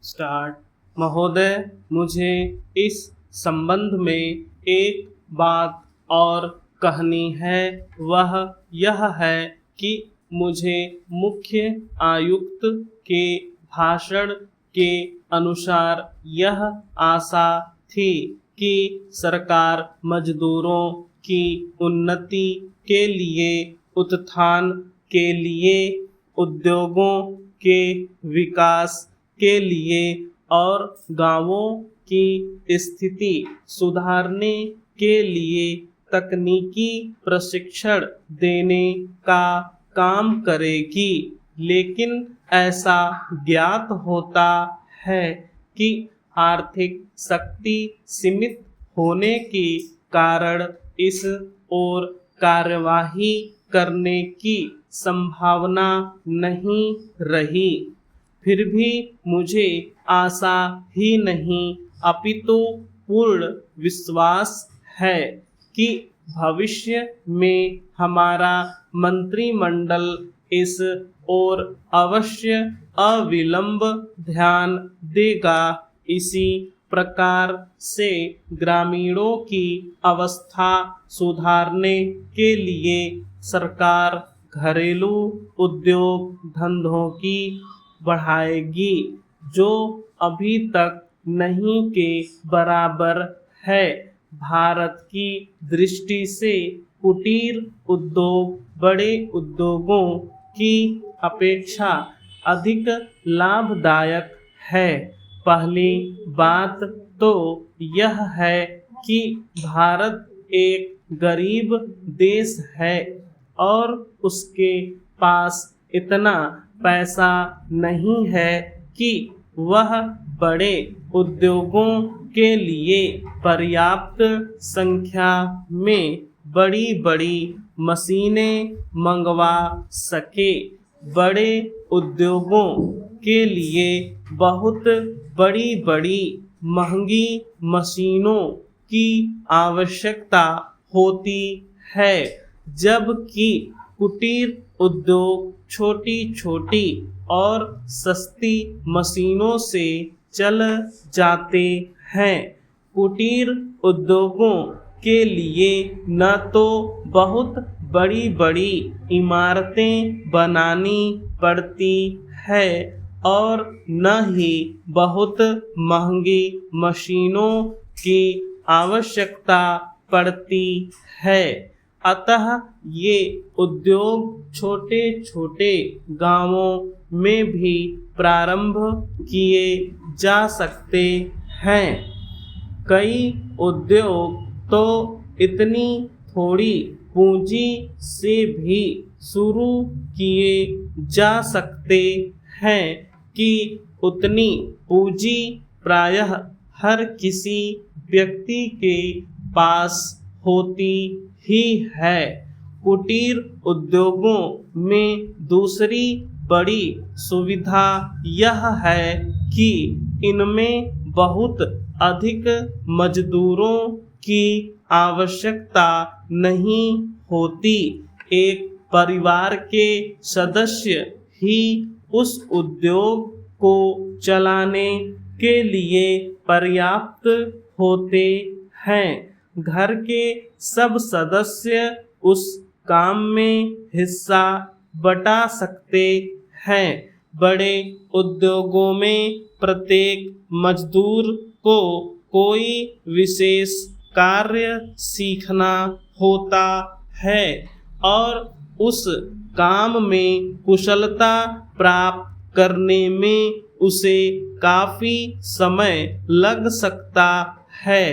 Start. महोदय, मुझे इस संबंध में एक बात और कहनी है। वह यह है कि मुझे मुख्य आयुक्त के भाषण के अनुसार यह आशा थी कि सरकार मजदूरों की उन्नति के लिए, उत्थान के लिए, उद्योगों के विकास के लिए और गांवों की स्थिति सुधारने के लिए तकनीकी प्रशिक्षण देने का काम करेगी। लेकिन ऐसा ज्ञात होता है कि आर्थिक शक्ति सीमित होने के कारण इस ओर कार्यवाही करने की संभावना नहीं रही। फिर भी मुझे आशा ही नहीं अपितु पूर्ण विश्वास है कि भविष्य में हमारा मंत्रिमंडल इस ओर अवश्य अविलंब ध्यान देगा। इसी प्रकार से ग्रामीणों की अवस्था सुधारने के लिए सरकार घरेलू उद्योग धंधों की बढ़ाएगी, जो अभी तक नहीं के बराबर है। भारत की दृष्टि से कुटीर उद्योग बड़े उद्योगों की अपेक्षा अधिक लाभदायक है। पहली बात तो यह है कि भारत एक गरीब देश है और उसके पास इतना पैसा नहीं है कि वह बड़े उद्योगों के लिए पर्याप्त संख्या में बड़ी बड़ी मशीनें मंगवा सके। बड़े उद्योगों के लिए बहुत बड़ी बड़ी महंगी मशीनों की आवश्यकता होती है, जबकि कुटीर उद्योग छोटी छोटी और सस्ती मशीनों से चल जाते हैं। कुटीर उद्योगों के लिए न तो बहुत बड़ी बड़ी इमारतें बनानी पड़ती है और न ही बहुत महंगी मशीनों की आवश्यकता पड़ती है। अतः ये उद्योग छोटे छोटे गांवों में भी प्रारंभ किए जा सकते हैं। कई उद्योग तो इतनी थोड़ी पूंजी से भी शुरू किए जा सकते हैं कि उतनी पूंजी प्रायः हर किसी व्यक्ति के पास होती ही है। कुटीर उद्योगों में दूसरी बड़ी सुविधा यह है कि इनमें बहुत अधिक मजदूरों की आवश्यकता नहीं होती। एक परिवार के सदस्य ही उस उद्योग को चलाने के लिए पर्याप्त होते हैं। घर के सब सदस्य उस काम में हिस्सा बटा सकते हैं। बड़े उद्योगों में प्रत्येक मजदूर को कोई विशेष कार्य सीखना होता है और उस काम में कुशलता प्राप्त करने में उसे काफी समय लग सकता है।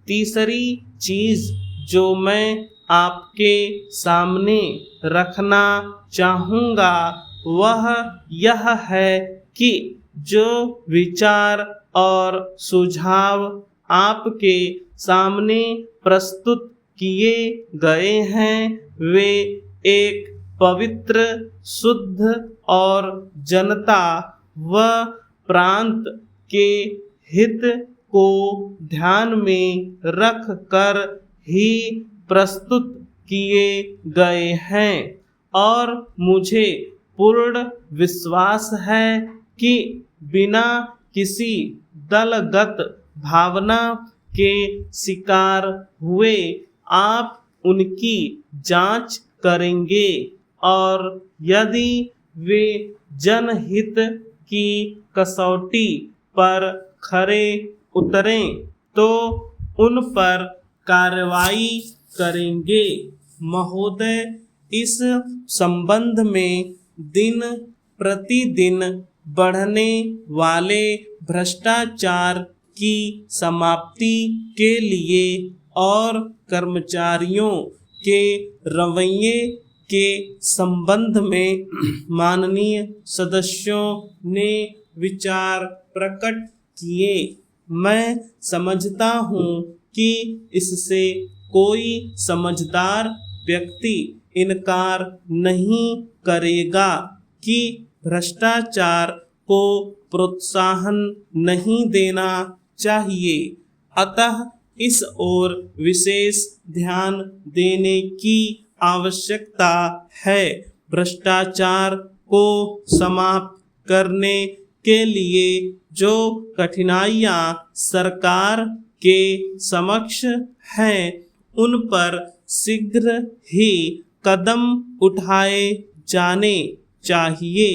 तीसरी चीज जो मैं आपके सामने रखना चाहूँगा वह यह है कि जो विचार और सुझाव आपके सामने प्रस्तुत किए गए हैं वे एक पवित्र, शुद्ध और जनता व प्रांत के हित को ध्यान में रख कर ही प्रस्तुत किए गए हैं और मुझे पूर्ण विश्वास है कि बिना किसी दलगत भावना के शिकार हुए आप उनकी जांच करेंगे और यदि वे जनहित की कसौटी पर खरे उतरें तो उन पर कार्रवाई करेंगे। महोदय, इस संबंध में दिन प्रतिदिन बढ़ने वाले भ्रष्टाचार की समाप्ति के लिए और कर्मचारियों के रवैये के संबंध में माननीय सदस्यों ने विचार प्रकट किए। मैं समझता हूँ कि इससे कोई समझदार व्यक्ति इनकार नहीं करेगा कि भ्रष्टाचार को प्रोत्साहन नहीं देना चाहिए, अतः इस ओर विशेष ध्यान देने की आवश्यकता है। भ्रष्टाचार को समाप्त करने के लिए जो कठिनाइयां सरकार के समक्ष हैं, उन पर शीघ्र ही कदम उठाए जाने चाहिए।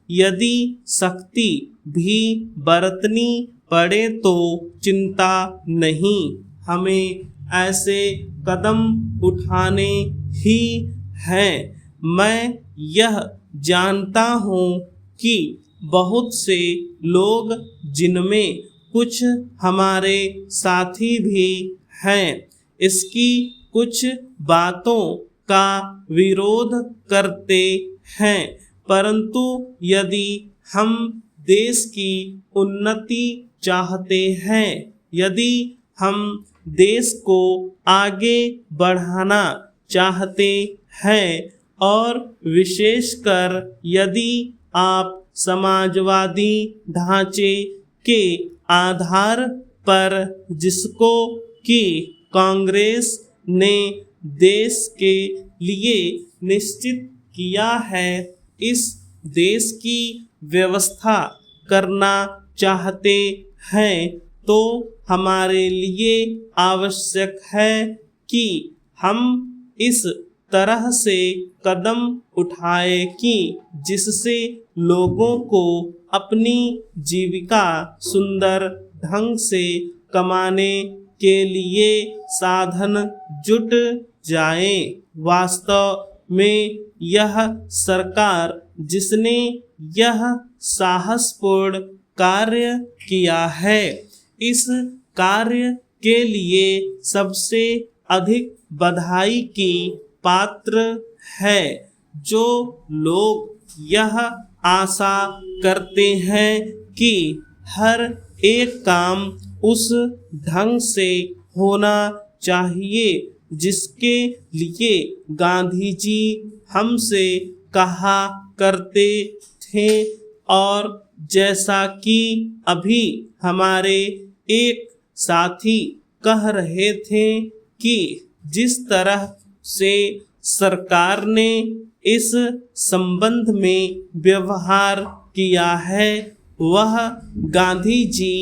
यदि सख्ती भी बरतनी पड़े तो चिंता नहीं, हमें ऐसे कदम उठाने ही हैं। मैं यह जानता हूँ कि बहुत से लोग, जिनमें कुछ हमारे साथी भी हैं, इसकी कुछ बातों का विरोध करते हैं, परंतु यदि हम देश की उन्नति चाहते हैं, यदि हम देश को आगे बढ़ाना चाहते हैं और विशेषकर यदि आप समाजवादी ढांचे के आधार पर, जिसको कि कांग्रेस ने देश के लिए निश्चित किया है, इस देश की व्यवस्था करना चाहते हैं, तो हमारे लिए आवश्यक है कि हम इस तरह से कदम उठाए कि जिससे लोगों को अपनी जीविका सुंदर ढंग से कमाने के लिए साधन जुट जाए। वास्तव में यह सरकार, जिसने यह साहसपूर्ण कार्य किया है, इस कार्य के लिए सबसे अधिक बधाई की पात्र है। जो लोग यह आशा करते हैं कि हर एक काम उस ढंग से होना चाहिए जिसके लिए गांधी जी हमसे कहा करते थे, और जैसा कि अभी हमारे एक साथी कह रहे थे कि जिस तरह से सरकार ने इस संबंध में व्यवहार किया है, वह गांधी जी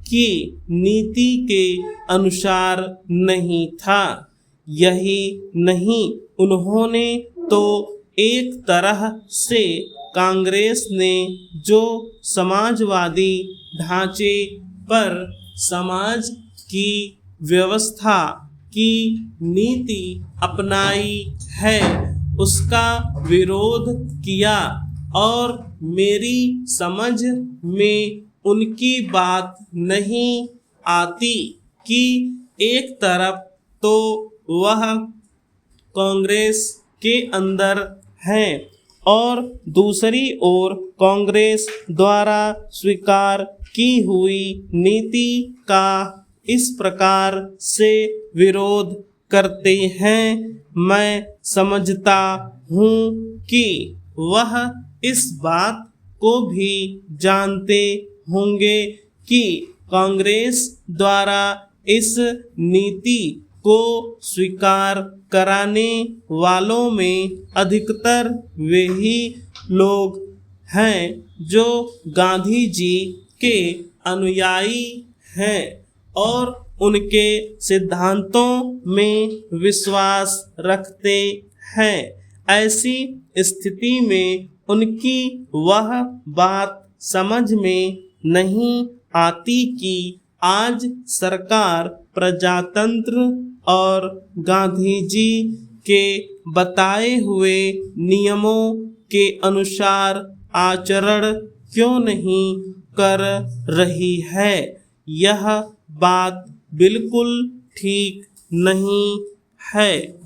की नीति के अनुसार नहीं था। यही नहीं, उन्होंने तो एक तरह से कांग्रेस ने जो समाजवादी ढांचे पर समाज की व्यवस्था की नीति अपनाई है, उसका विरोध किया, और मेरी समझ में उनकी बात नहीं आती कि एक तरफ तो वह कांग्रेस के अंदर हैं और दूसरी ओर कांग्रेस द्वारा स्वीकार की हुई नीति का इस प्रकार से विरोध करते हैं। मैं समझता हूँ कि वह इस बात को भी जानते होंगे कि कांग्रेस द्वारा इस नीति को स्वीकार कराने वालों में अधिकतर वे ही लोग हैं जो गांधी जी के अनुयायी हैं और उनके सिद्धांतों में विश्वास रखते हैं। ऐसी स्थिति में उनकी वह बात समझ में नहीं आती कि आज सरकार प्रजातंत्र और गांधी जी के बताए हुए नियमों के अनुसार आचरण क्यों नहीं कर रही है। यह बात बिल्कुल ठीक नहीं है।